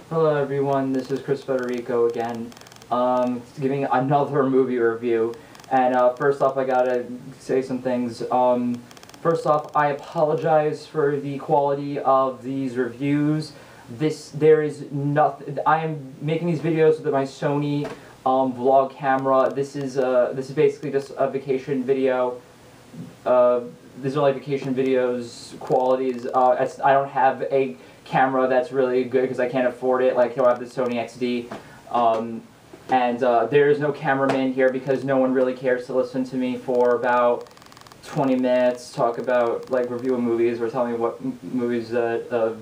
Hello everyone, this is Chris Federico again, giving another movie review. And first off, I gotta say some things. First off, I apologize for the quality of these reviews. There is nothing. I am making these videos with my Sony vlog camera. This is basically just a vacation video. These are like vacation videos qualities. I don't have a camera that's really good because I can't afford it. Like, I don't have the Sony XD. There is no cameraman here because no one really cares to listen to me for about 20 minutes, talk about, like, reviewing movies or tell me what movies that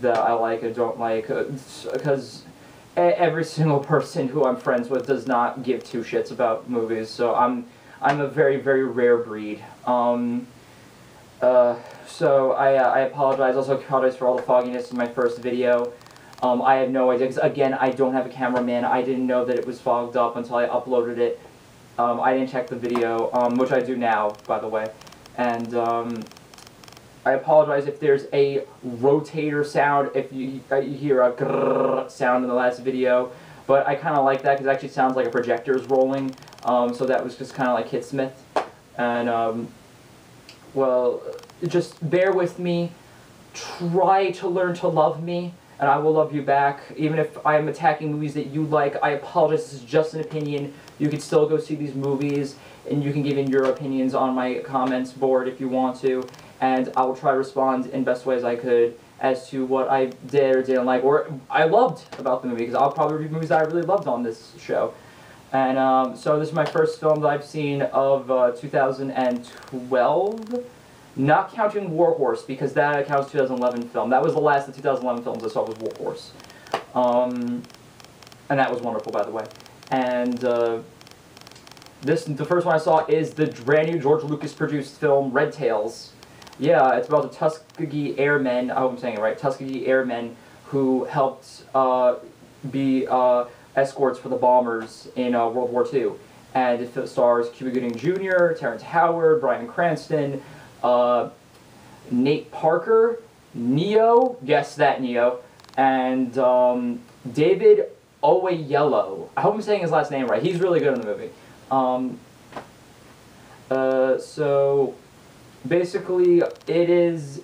I like and don't like, because every single person who I'm friends with does not give two shits about movies, so I'm a very, very rare breed. So I apologize. Also apologize for all the fogginess in my first video. I have no idea, because again, I don't have a cameraman. I didn't know that it was fogged up until I uploaded it. I didn't check the video, which I do now, by the way. And I apologize if there's a rotator sound, if you hear a grrrr sound in the last video. But I kind of like that because it actually sounds like a projector is rolling. So that was just kind of like Hit Smith. And, well, just bear with me. Try to learn to love me, and I will love you back. Even if I am attacking movies that you like, I apologize. This is just an opinion. You can still go see these movies, and you can give in your opinions on my comments board if you want to. And I will try to respond in best ways I could as to what I did or didn't like, or I loved about the movie, because I'll probably review movies that I really loved on this show. And so this is my first film that I've seen of 2012, not counting War Horse, because that counts 2011 film. That was the last of the 2011 films I saw was War Horse. And that was wonderful, by the way. And the first one I saw is the brand new George Lucas produced film Red Tails. Yeah, it's about the Tuskegee Airmen, I hope I'm saying it right, Tuskegee Airmen who helped be escorts for the bombers in World War II. And it stars Cuba Gooding Jr., Terrence Howard, Bryan Cranston, Nate Parker, Neo, guess that Neo, and David Oyelowo. I hope I'm saying his last name right. He's really good in the movie. So basically, it is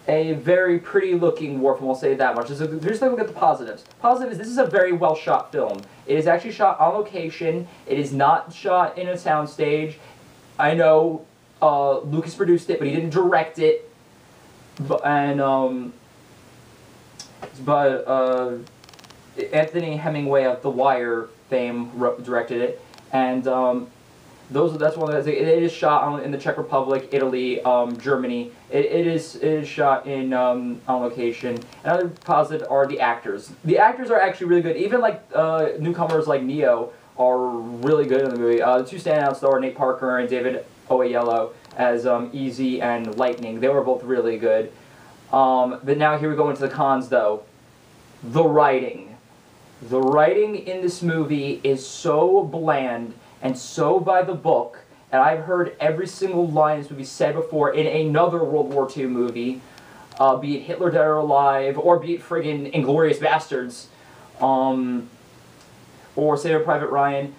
a very pretty looking war film, I'll say that much. Just look at the positives. Positive is this is a very well shot film. It is actually shot on location. It is not shot in a soundstage. I know Lucas produced it, but he didn't direct it. Anthony Hemingway of The Wire fame directed it, and that's one of the. It is shot in the Czech Republic, Italy, Germany. It is shot in on location. Another positive are the actors. The actors are actually really good. Even like newcomers like Neo are really good in the movie. The two standouts though are Nate Parker and David Oyelowo as Easy and Lightning. They were both really good. But now here we go into the cons though. The writing. The writing in this movie is so bland and so by the book, and I've heard every single line this movie said before in another World War II movie, be it Hitler Dead or Alive, or be it friggin' Inglourious Bastards, or Saving Private Ryan.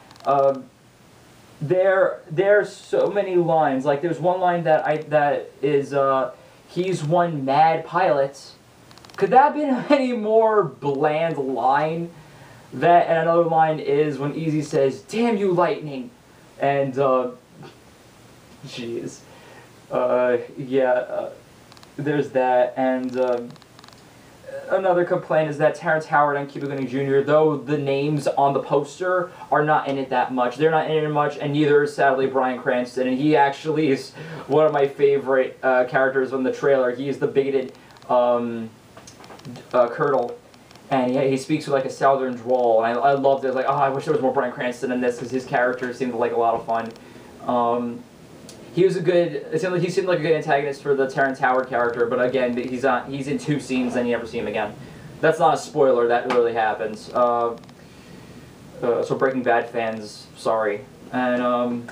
There's so many lines. Like there's one line that is he's one mad pilot. Could that have been any more bland line? That, and another line is when Easy says, "Damn you, Lightning," and jeez, there's that. And another complaint is that Terrence Howard and Cuba Gooding Jr., though the names on the poster are not in it that much. They're not in it much, and neither is sadly Bryan Cranston. And he actually is one of my favorite characters from the trailer. He is the bigoted Colonel. And he speaks with like a southern drawl, and I loved it. I was like, oh, I wish there was more Bryan Cranston in this, because his character seemed like a lot of fun. He seemed like a good antagonist for the Terrence Howard character, but again, he's in 2 scenes, then you never see him again. That's not a spoiler, that really happens. So Breaking Bad fans, sorry. And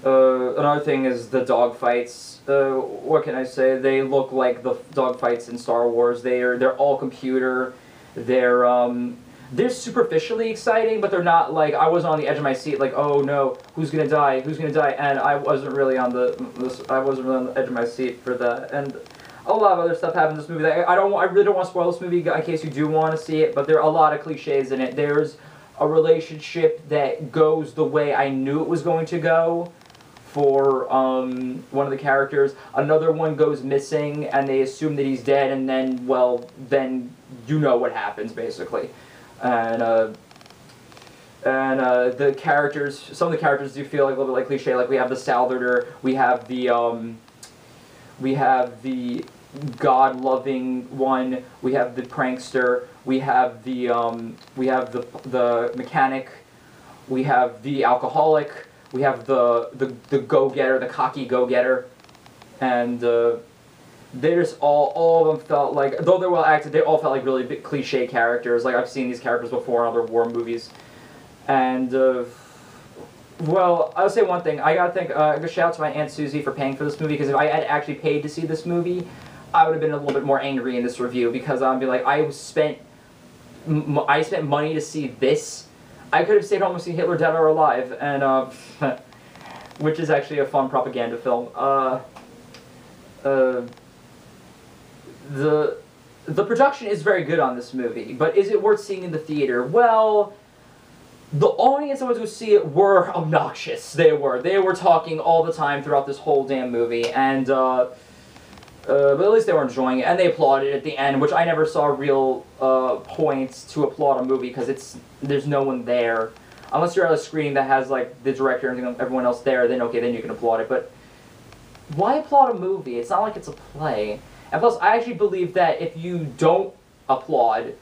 Another thing is the dog fights. What can I say? They look like the dog fights in Star Wars. They're all computer. They're superficially exciting, but they're not like, I wasn't on the edge of my seat like, oh no, who's gonna die? Who's gonna die? And I wasn't really on the edge of my seat for that. And a lot of other stuff happened in this movie that I really don't want to spoil this movie in case you do want to see it, but there are a lot of cliches in it. There's a relationship that goes the way I knew it was going to go for one of the characters. Another one goes missing and they assume that he's dead, and then, well, then you know what happens basically. And the characters, some of the characters do feel like a little bit like cliche. Like we have the Salvador, we have the God-loving one, we have the prankster, we have the mechanic, we have the alcoholic, we have the go-getter, the cocky go-getter, and they just all of them felt like, though they're well acted, they all felt like really big cliche characters. Like I've seen these characters before in other war movies, and well, I'll say one thing. I gotta thank a shout out to my Aunt Susie for paying for this movie, because if I had actually paid to see this movie, I would have been a little bit more angry in this review, because I'd be like, I spent money to see this. I could have stayed home and seen Hitler Dead or Alive, and which is actually a fun propaganda film. The production is very good on this movie, but is it worth seeing in the theater? Well, the audience that was going to see it were obnoxious. They were talking all the time throughout this whole damn movie, and but at least they were enjoying it, and they applauded at the end, which I never saw real points to applaud a movie, because there's no one there. Unless you're at a screening that has like the director and everyone else there, then okay, then you can applaud it. But why applaud a movie? It's not like it's a play. And plus, I actually believe that if you don't applaud,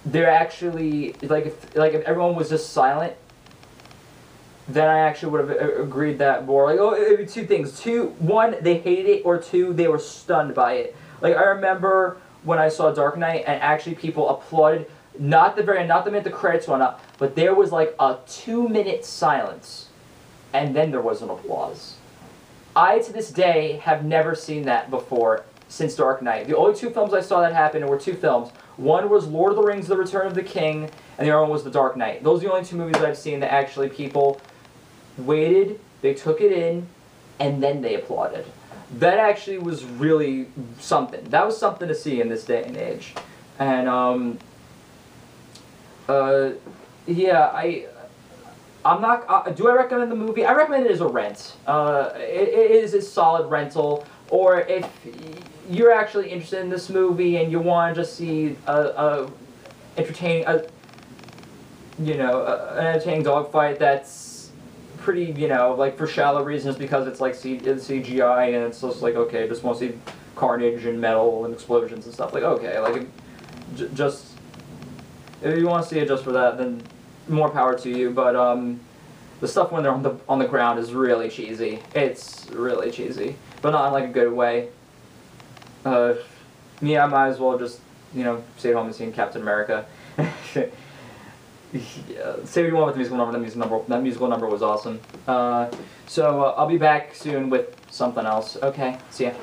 they're actually, like if everyone was just silent, then I actually would have agreed that more. Like, oh, two things. One, they hated it, or two, they were stunned by it. Like, I remember when I saw Dark Knight, and actually people applauded, not the minute the credits went up, but there was like a 2-minute silence, and then there was an applause. I, to this day, have never seen that before since Dark Knight. The only two films I saw that happen were two films. One was Lord of the Rings, The Return of the King, and the other one was The Dark Knight. Those are the only two movies I've seen that actually people waited, they took it in, and then they applauded. That actually was really something. That was something to see in this day and age. And, yeah, I'm not, do I recommend the movie? I recommend it as a rent. It is a solid rental, or if you're actually interested in this movie and you want to just see an entertaining dogfight that's pretty, like for shallow reasons, because it's like CGI and it's just like, okay, just want to see carnage and metal and explosions and stuff. Like, okay, like, just, if you want to see it just for that, then more power to you. But the stuff when they're on the ground is really cheesy. It's really cheesy, but not in like a good way. Me, I might as well just stay at home and see Captain America. Yeah, say what you want with the musical number. That musical number was awesome. So I'll be back soon with something else. Okay, see ya.